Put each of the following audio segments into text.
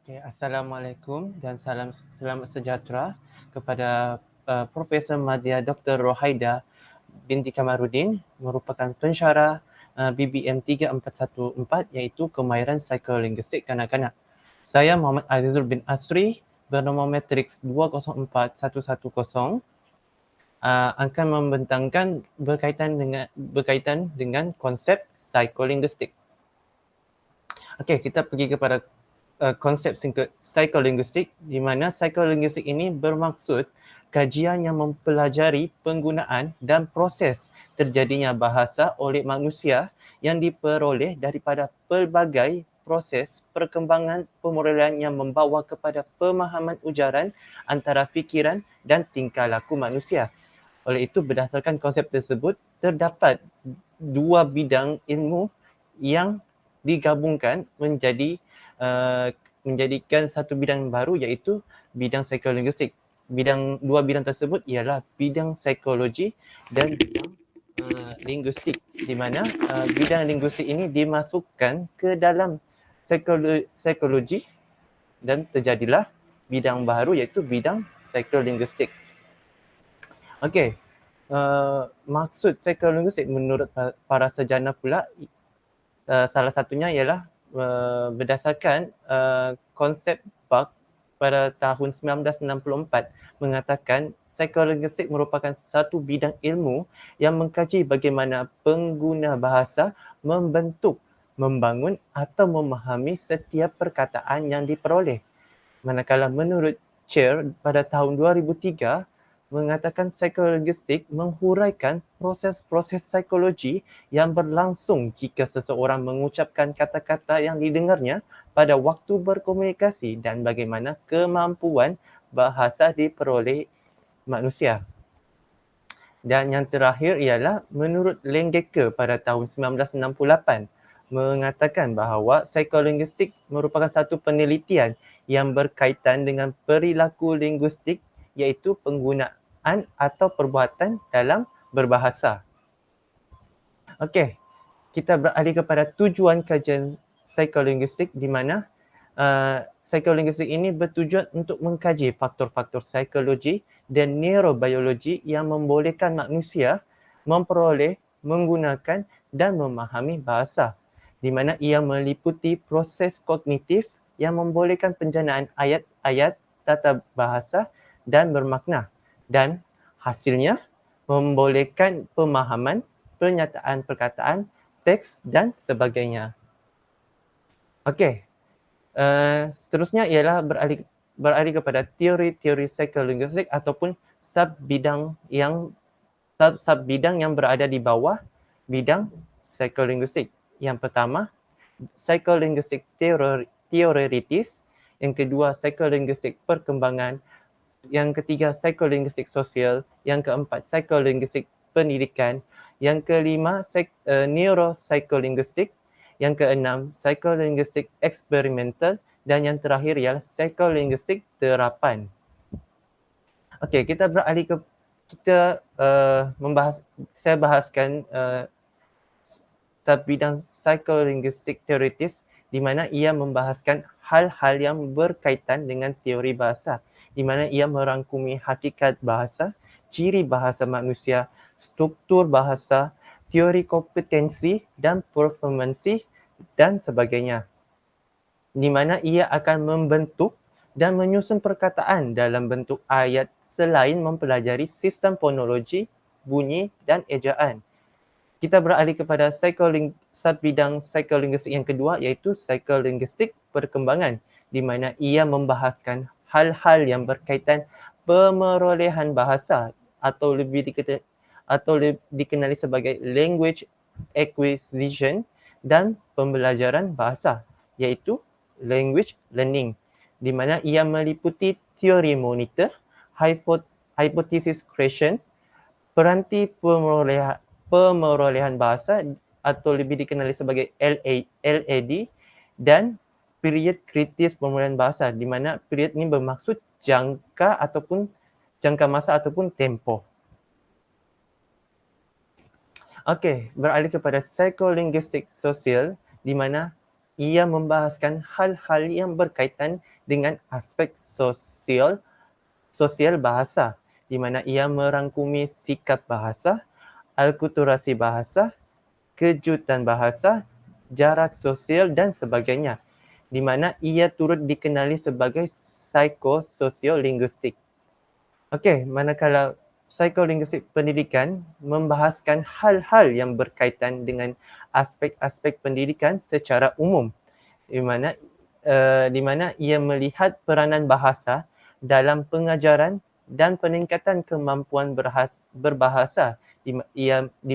Okay, Assalamualaikum dan selamat sejahtera kepada Profesor Madya Dr. Rohaida binti Kamarudin, merupakan pensyarah BBM 3414 iaitu Kemahiran Psikolinguistik Kanak-kanak. Saya Muhammad Azizul bin Asri bernombor matriks 204110 akan membentangkan berkaitan dengan konsep psikolinguistik. Okey, kita pergi kepada konsep psikolinguistik, di mana psikolinguistik ini bermaksud kajian yang mempelajari penggunaan dan proses terjadinya bahasa oleh manusia yang diperoleh daripada pelbagai proses perkembangan pemodelan yang membawa kepada pemahaman ujaran antara fikiran dan tingkah laku manusia. Oleh itu, berdasarkan konsep tersebut, terdapat dua bidang ilmu yang digabungkan menjadikan satu bidang baru iaitu bidang psikolinguistik. Dua bidang tersebut ialah bidang psikologi dan bidang linguistik, di mana bidang linguistik ini dimasukkan ke dalam psikologi dan terjadilah bidang baru iaitu bidang psikolinguistik. Okey, maksud psikolinguistik menurut para sarjana pula, salah satunya ialah berdasarkan konsep Buck pada tahun 1964 mengatakan psikolinguistik merupakan satu bidang ilmu yang mengkaji bagaimana pengguna bahasa membentuk, membangun atau memahami setiap perkataan yang diperoleh. Manakala menurut Chair pada tahun 2003 mengatakan psikolinguistik menghuraikan proses-proses psikologi yang berlangsung jika seseorang mengucapkan kata-kata yang didengarnya pada waktu berkomunikasi dan bagaimana kemampuan bahasa diperoleh manusia. Dan yang terakhir ialah menurut Langacre pada tahun 1968 mengatakan bahawa psikolinguistik merupakan satu penelitian yang berkaitan dengan perilaku linguistik iaitu penggunaan atau perbuatan dalam berbahasa. Okey, kita beralih kepada tujuan kajian psikolinguistik di mana psikolinguistik ini bertujuan untuk mengkaji faktor-faktor psikologi dan neurobiologi yang membolehkan manusia memperoleh, menggunakan dan memahami bahasa, di mana ia meliputi proses kognitif yang membolehkan penjanaan ayat-ayat tata bahasa dan bermakna, dan hasilnya membolehkan pemahaman pernyataan perkataan, teks dan sebagainya. Okey, seterusnya ialah beralih kepada teori-teori psikolinguistik ataupun sub-bidang yang berada di bawah bidang psikolinguistik. Yang pertama, psikolinguistik teoritis, yang kedua psikolinguistik perkembangan, yang ketiga psikolinguistik sosial, yang keempat psikolinguistik pendidikan, yang kelima neuropsikolinguistik, yang keenam psikolinguistik eksperimental dan yang terakhir ialah psikolinguistik terapan. Okey, saya bahaskan bidang psikolinguistik teoritis di mana ia membahaskan hal-hal yang berkaitan dengan teori bahasa, di mana ia merangkumi hakikat bahasa, ciri bahasa manusia, struktur bahasa, teori kompetensi dan performansi dan sebagainya. Di mana ia akan membentuk dan menyusun perkataan dalam bentuk ayat selain mempelajari sistem fonologi, bunyi dan ejaan. Kita beralih kepada subbidang psikolinguistik yang kedua iaitu psikolinguistik perkembangan, di mana ia membahaskan hal-hal yang berkaitan pemerolehan bahasa atau lebih dikenali sebagai language acquisition dan pembelajaran bahasa, iaitu language learning, di mana ia meliputi teori monitor, hypothesis creation, peranti pemerolehan bahasa atau lebih dikenali sebagai LAD dan period kritis pemulihan bahasa, di mana period ini bermaksud jangka masa ataupun tempoh. Okey, beralih kepada psikolinguistik sosial, di mana ia membahaskan hal-hal yang berkaitan dengan aspek sosial bahasa, di mana ia merangkumi sikap bahasa, alkulturasi bahasa, kejutan bahasa, jarak sosial dan sebagainya, di mana ia turut dikenali sebagai psikososial-linguistik. Okey, manakala psikolinguistik pendidikan membahaskan hal-hal yang berkaitan dengan aspek-aspek pendidikan secara umum, di mana ia melihat peranan bahasa dalam pengajaran dan peningkatan kemampuan berbahasa, di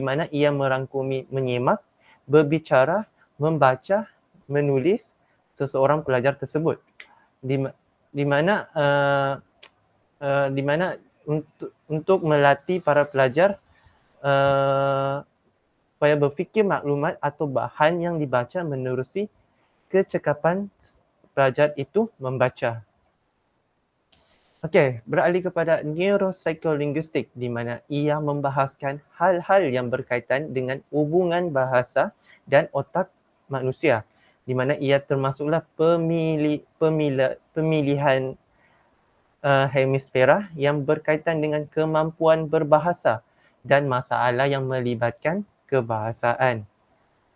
mana ia merangkumi menyimak, berbicara, membaca, menulis seseorang pelajar tersebut. Di mana di mana untuk melatih para pelajar supaya berfikir maklumat atau bahan yang dibaca menerusi kecekapan pelajar itu membaca. Okey, beralih kepada neuropsycholinguistik, di mana ia membahaskan hal-hal yang berkaitan dengan hubungan bahasa dan otak manusia, di mana ia termasuklah pemilihan hemisfera yang berkaitan dengan kemampuan berbahasa dan masalah yang melibatkan kebahasaan.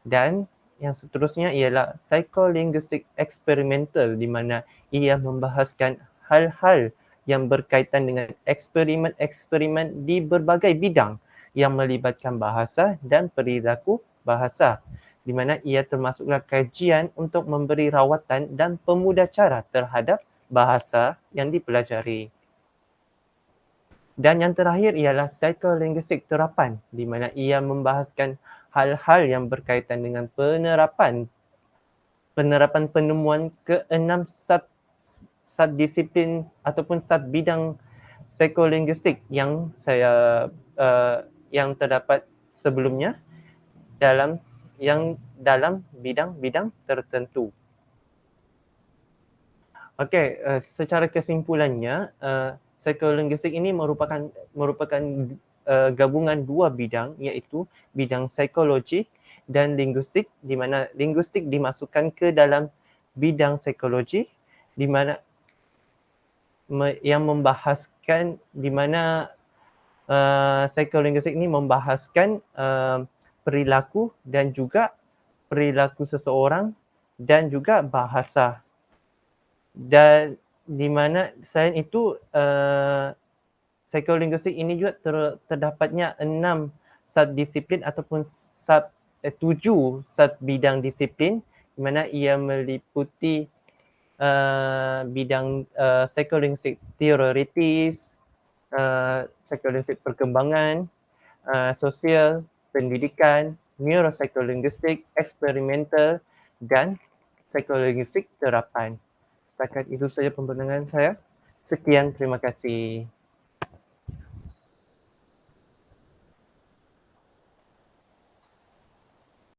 Dan yang seterusnya ialah psycholinguistic experimental, di mana ia membahaskan hal-hal yang berkaitan dengan eksperimen-eksperimen di berbagai bidang yang melibatkan bahasa dan perilaku bahasa, di mana ia termasuklah kajian untuk memberi rawatan dan pemudacara terhadap bahasa yang dipelajari. Dan yang terakhir ialah psycholinguistic terapan, di mana ia membahaskan hal-hal yang berkaitan dengan penerapan penemuan ke-6 subdisiplin ataupun subbidang psikolinguistik yang yang terdapat sebelumnya dalam bidang-bidang tertentu. Okey, secara kesimpulannya, psikolinguistik ini merupakan gabungan dua bidang, iaitu bidang psikologi dan linguistik, di mana linguistik dimasukkan ke dalam bidang psikologi, di mana yang membahaskan, di mana psikolinguistik ini membahaskan perilaku dan juga perilaku seseorang dan juga bahasa. Dan di mana selain itu psikolinguistik ini juga terdapatnya 6 subdisiplin ataupun 7 subbidang disiplin, di mana ia meliputi bidang psikolinguistik teoritis, psikolinguistik perkembangan, sosial, pendidikan, neuropsycholinguistik, eksperimental dan psikolinguistik terapan. Setakat itu saja pembentangan saya. Sekian, terima kasih.